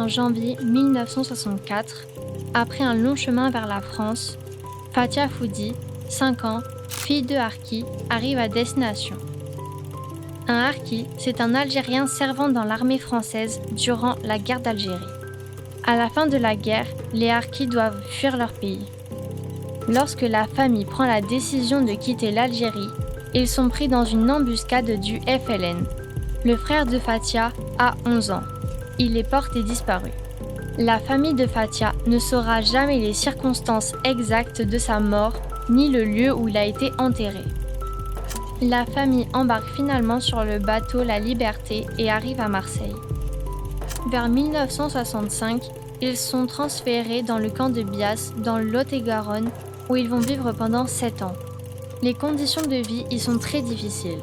janvier 1964, après un long chemin vers la France, Fatia Foudi, 5 ans, fille de harki, arrive à destination. Un harki, c'est un Algérien servant dans l'armée française durant la guerre d'Algérie. À la fin de la guerre, les harkis doivent fuir leur pays. Lorsque la famille prend la décision de quitter l'Algérie, ils sont pris dans une embuscade du FLN. Le frère de Fatia a 11 ans. Il est porté disparu. La famille de Fatia ne saura jamais les circonstances exactes de sa mort ni le lieu où il a été enterré. La famille embarque finalement sur le bateau La Liberté et arrive à Marseille. Vers 1965, ils sont transférés dans le camp de Bias, dans le Lot-et-Garonne, où ils vont vivre pendant 7 ans. Les conditions de vie y sont très difficiles.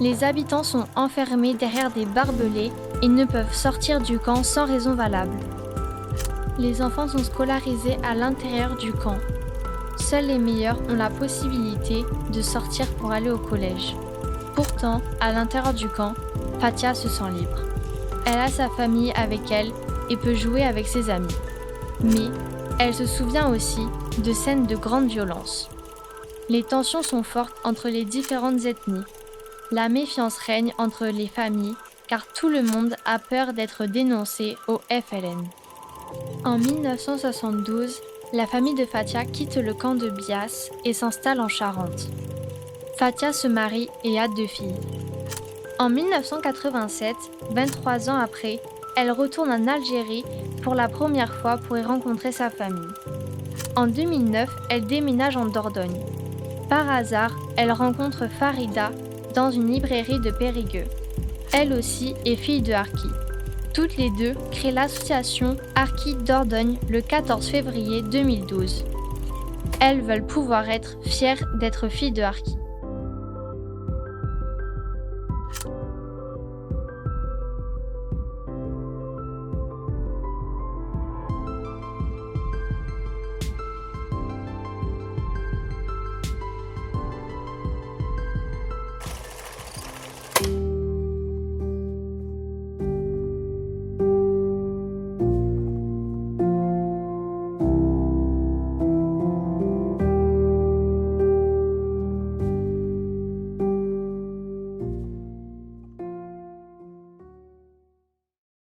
Les habitants sont enfermés derrière des barbelés et ne peuvent sortir du camp sans raison valable. Les enfants sont scolarisés à l'intérieur du camp. Seuls les meilleurs ont la possibilité de sortir pour aller au collège. Pourtant, à l'intérieur du camp, Fatia se sent libre. Elle a sa famille avec elle et peut jouer avec ses amis. Mais elle se souvient aussi de scènes de grande violence. Les tensions sont fortes entre les différentes ethnies. La méfiance règne entre les familles car tout le monde a peur d'être dénoncé au FLN. En 1972, la famille de Fatia quitte le camp de Bias et s'installe en Charente. Fatia se marie et a 2 filles. En 1987, 23 ans après, elle retourne en Algérie pour la première fois pour y rencontrer sa famille. En 2009, elle déménage en Dordogne. Par hasard, elle rencontre Farida dans une librairie de Périgueux. Elle aussi est fille de harki. Toutes les deux créent l'association Harki Dordogne le 14 février 2012. Elles veulent pouvoir être fières d'être filles de harki.